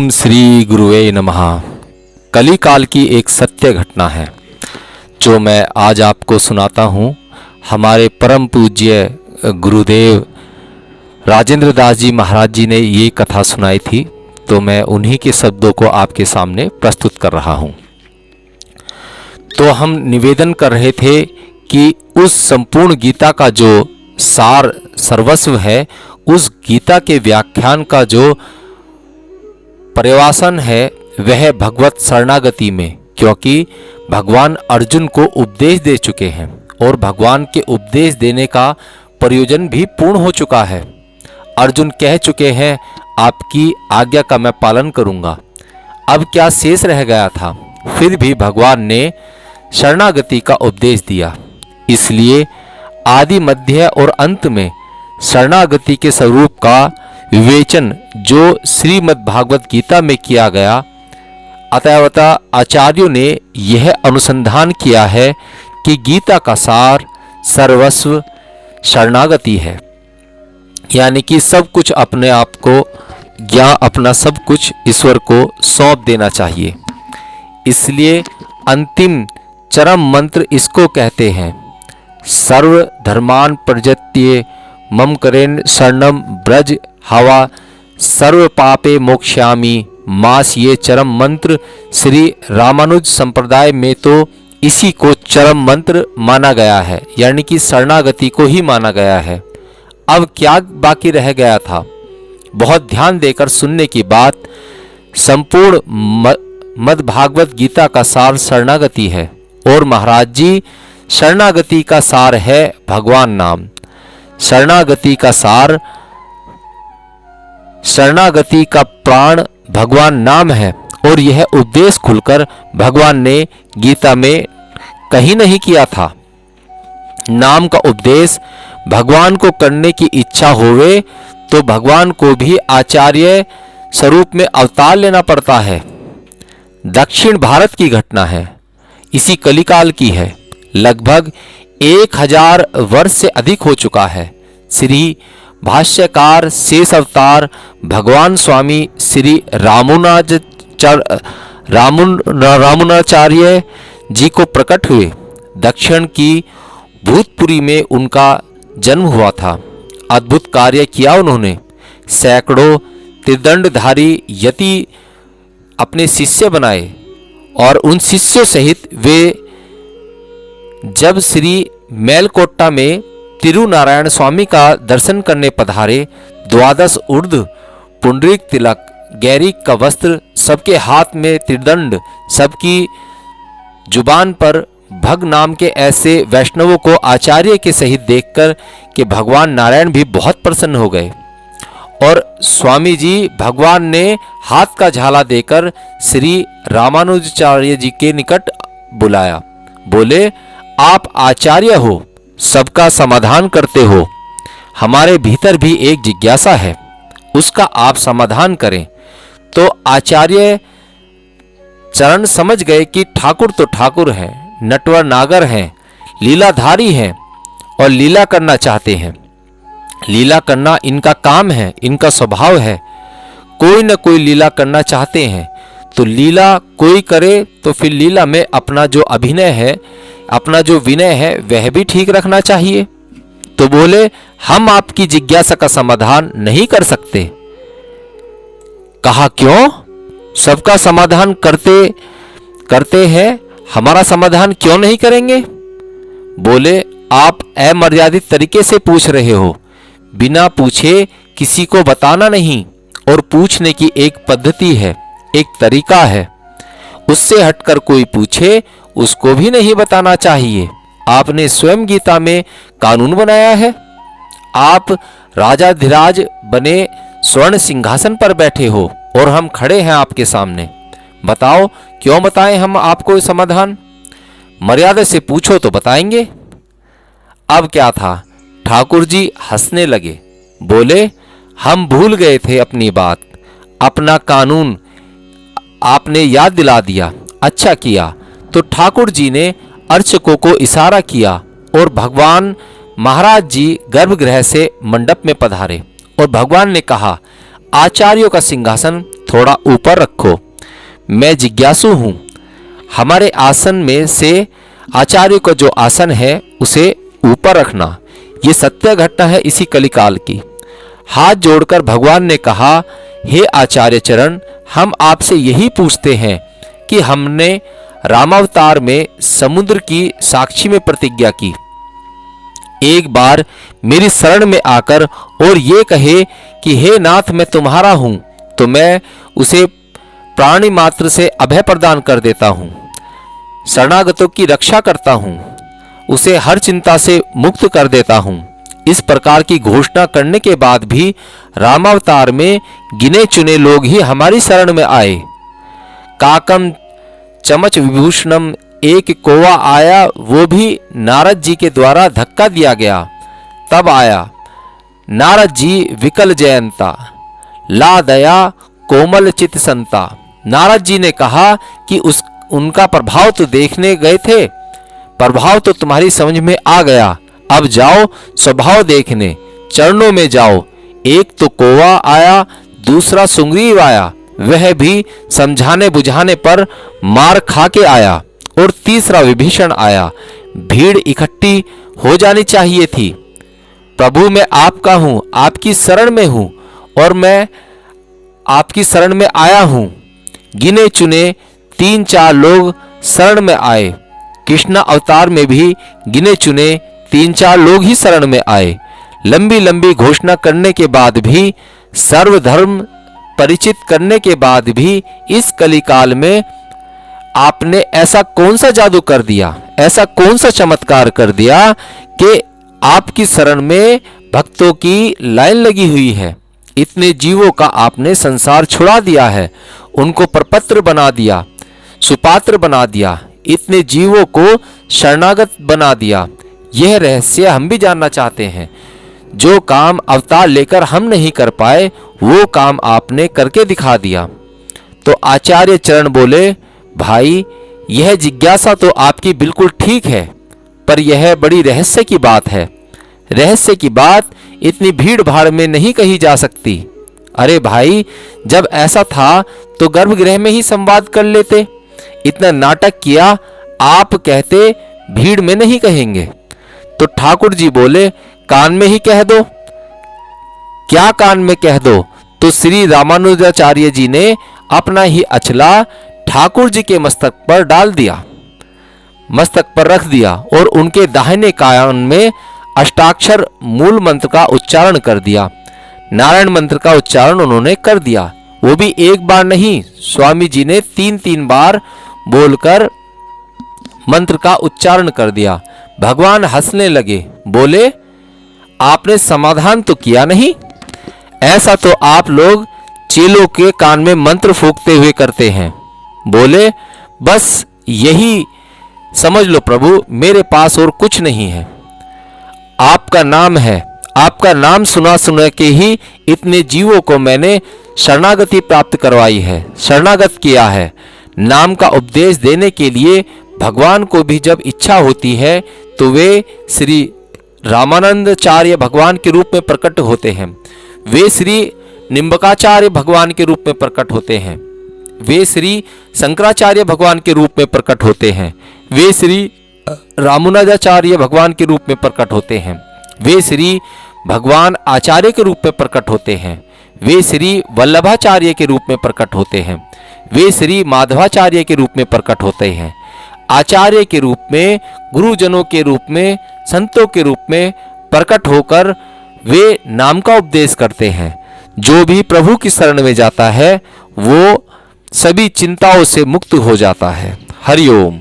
ओम श्री गुरुवे नमः। कलिकाल की एक सत्य घटना है जो मैं आज आपको सुनाता हूँ। हमारे परम पूज्य गुरुदेव राजेंद्र दास जी महाराज जी ने ये कथा सुनाई थी, तो मैं उन्हीं के शब्दों को आपके सामने प्रस्तुत कर रहा हूँ। तो हम निवेदन कर रहे थे कि उस संपूर्ण गीता का जो सार सर्वस्व है, उस गीता के व्याख्यान का जो पर्यवसान है वह भगवत शरणागति में, क्योंकि भगवान अर्जुन को उपदेश दे चुके हैं और भगवान के उपदेश देने का प्रयोजन भी पूर्ण हो चुका है। अर्जुन कह चुके हैं आपकी आज्ञा का मैं पालन करूंगा। अब क्या शेष रह गया था? फिर भी भगवान ने शरणागति का उपदेश दिया। इसलिए आदि मध्य और अंत में शरणागति के स्वरूप का विवेचन जो श्रीमद् भागवत गीता में किया गया, अतएवता आचार्यों ने यह अनुसंधान किया है कि गीता का सार सर्वस्व शरणागति है, यानी कि सब कुछ अपने आप को या अपना सब कुछ ईश्वर को सौंप देना चाहिए। इसलिए अंतिम चरम मंत्र इसको कहते हैं, सर्व धर्मान प्रजत्ये मम करेन शरणम ब्रज हवा सर्व पापे मोक्ष्यामि मास। ये चरम मंत्र श्री रामानुज संप्रदाय में तो इसी को चरम मंत्र माना गया है, यानी कि शरणागति को ही माना गया है। अब क्या बाकी रह गया था? बहुत ध्यान देकर सुनने की बात, संपूर्ण मद् भागवत गीता का सार शरणागति है और महाराज जी शरणागति का सार है भगवान नाम। शरणागति का सार, शरणागति का प्राण भगवान नाम है और यह उपदेश खुलकर भगवान ने गीता में कहीं नहीं किया था। नाम का उपदेश भगवान को करने की इच्छा होवे तो भगवान को भी आचार्य स्वरूप में अवतार लेना पड़ता है। दक्षिण भारत की घटना है, इसी कलिकाल की है। लगभग 1000 वर्ष से अधिक हो चुका है। श्री भाष्यकार शेष अवतार भगवान स्वामी श्री रामानुजाचार्य जी को प्रकट हुए। दक्षिण की भूतपुरी में उनका जन्म हुआ था। अद्भुत कार्य किया उन्होंने। सैकड़ों त्रिदंडधारी यति अपने शिष्य बनाए और उन शिष्यों सहित वे जब श्री मेलकोट्टा में तिरुनारायण स्वामी का दर्शन करने पधारे, 12 ऊर्ध्व पुंडरीक तिलक, गैरिक का वस्त्र, सबके हाथ में त्रिदंड, सबकी जुबान पर भग नाम के ऐसे वैष्णवों को आचार्य के सहित देखकर कि भगवान नारायण भी बहुत प्रसन्न हो गए और स्वामी जी भगवान ने हाथ का झाला देकर श्री रामानुजाचार्य जी के निकट बुलाया। बोले, आप आचार्य हो, सबका समाधान करते हो। हमारे भीतर भी एक जिज्ञासा है, उसका आप समाधान करें। तो आचार्य चरण समझ गए कि ठाकुर तो ठाकुर हैं, नटवर नागर हैं, लीलाधारी हैं और लीला करना चाहते हैं। लीला करना इनका काम है, इनका स्वभाव है। कोई न कोई लीला करना चाहते हैं, तो लीला कोई करे तो फिर लीला में अपना जो अभिनय है, अपना जो विनय है वह भी ठीक रखना चाहिए। तो बोले, हम आपकी जिज्ञासा का समाधान नहीं कर सकते। कहा, क्यों? सबका समाधान करते हैं, हमारा समाधान क्यों नहीं करेंगे? बोले, आप अमर्यादित तरीके से पूछ रहे हो। बिना पूछे किसी को बताना नहीं, और पूछने की एक पद्धति है, एक तरीका है। उससे हटकर कोई पूछे उसको भी नहीं बताना चाहिए। आपने स्वयं गीता में कानून बनाया है। आप राजाधिराज बने स्वर्ण सिंहासन पर बैठे हो और हम खड़े हैं आपके सामने। बताओ, क्यों बताएं हम आपको समाधान? मर्यादा से पूछो तो बताएंगे। अब क्या था? ठाकुर जी हंसने लगे। बोले, हम भूल गए थे अपनी बात, अपना कानून आपने याद दिला दिया। अच्छा किया। तो ठाकुर जी ने अर्चकों को इशारा किया और भगवान महाराज जी गर्भगृह से मंडप में पधारे और भगवान ने कहा, आचार्यों का सिंहासन थोड़ा ऊपर रखो। मैं जिज्ञासु हूँ। हमारे आसन में से आचार्य को जो आसन है उसे ऊपर रखना। ये सत्य घटना है इसी कलिकाल की। हाथ जोड़कर भगवान ने कहा, हे आचार्य चरण, हम आपसे यही पूछते हैं कि हमने रामावतार में समुद्र की साक्षी में प्रतिज्ञा की, एक बार मेरी शरण में आकर और ये कहे कि हे नाथ मैं तुम्हारा हूं, तो मैं उसे प्राणी मात्र से अभय प्रदान कर देता हूं, शरणागतों की रक्षा करता हूं, उसे हर चिंता से मुक्त कर देता हूं। इस प्रकार की घोषणा करने के बाद भी रामावतार में गिने चुने लोग ही हमारी शरण में आए। काकम चमच विभूषणम, एक कौवा आया, वो भी नारद जी के द्वारा धक्का दिया गया, तब आया। नारद जी विकल जयंता, ला दया कोमल चित संता। नारद जी ने कहा कि उनका प्रभाव तो देखने गए थे, प्रभाव तो तुम्हारी समझ में आ गया, अब जाओ स्वभाव देखने, चरणों में जाओ। एक तो कौवा आया, दूसरा सुग्रीव आया, वह भी समझाने बुझाने पर मार खा के आया, और तीसरा विभीषण आया। भीड़ इकट्ठी हो जानी चाहिए थी। प्रभु मैं आपका हूं, आपकी शरण में हूं, और मैं आपकी शरण में आया हूं। गिने चुने 3-4 लोग शरण में आए। कृष्ण अवतार में भी गिने चुने 3-4 लोग ही शरण में आए। लंबी लंबी घोषणा करने के बाद भी, सर्वधर्म परिचित करने के बाद भी, इस कलिकाल में आपने ऐसा कौन सा जादू कर दिया, ऐसा कौन सा चमत्कार कर दिया कि आपकी शरण में भक्तों की लाइन लगी हुई है। इतने जीवों का आपने संसार छुड़ा दिया है, उनको प्रपत्र बना दिया, सुपात्र बना दिया, इतने जीवों को शरणागत बना दिया। यह रहस्य हम भी जानना चाहते हैं। जो काम अवतार लेकर हम नहीं कर पाए, वो काम आपने करके दिखा दिया। तो आचार्य चरण बोले, भाई यह जिज्ञासा तो आपकी बिल्कुल ठीक है, पर यह बड़ी रहस्य की बात है। रहस्य की बात इतनी भीड़ भाड़ में नहीं कही जा सकती। अरे भाई, जब ऐसा था तो गर्भगृह में ही संवाद कर लेते। इतना नाटक किया, आप कहते भीड़ में नहीं कहेंगे। तो ठाकुर जी बोले, कान में ही कह दो। क्या कान में कह दो? तो श्री रामानुजाचार्य जी ने अपना ही अचला ठाकुर जी के मस्तक पर डाल दिया, मस्तक पर रख दिया, और उनके दाहिने कान में अष्टाक्षर मूल मंत्र का उच्चारण कर दिया। नारायण मंत्र का उच्चारण उन्होंने कर दिया, वो भी एक बार नहीं, स्वामी जी ने 3-3 बार बोलकर मंत्र का उच्चारण कर दिया। भगवान हंसने लगे, बोले, आपने समाधान तो किया नहीं। ऐसा तो आप लोग चेलों के कान में मंत्र फूंकते हुए करते हैं। बोले, बस यही समझ लो प्रभु, मेरे पास और कुछ नहीं है। आपका नाम है, आपका नाम सुना सुना के ही इतने जीवों को मैंने शरणागति प्राप्त करवाई है, शरणागत किया है। नाम का उपदेश देने के लिए भगवान को भी जब इच्छा होती है तो वे श्री रामानंदाचार्य भगवान के रूप में प्रकट होते हैं, वे श्री निम्बकाचार्य भगवान के रूप में प्रकट होते हैं, वे श्री शंकराचार्य भगवान के रूप में प्रकट होते हैं, वे श्री रामानुजाचार्य भगवान के रूप में प्रकट होते हैं, वे श्री भगवान आचार्य के रूप में प्रकट होते हैं, वे श्री वल्लभाचार्य के रूप में प्रकट होते हैं, वे श्री माधवाचार्य के रूप में प्रकट होते हैं। आचार्य के रूप में, गुरुजनों के रूप में, संतों के रूप में प्रकट होकर वे नाम का उपदेश करते हैं। जो भी प्रभु की शरण में जाता है वो सभी चिंताओं से मुक्त हो जाता है। हरि ओम।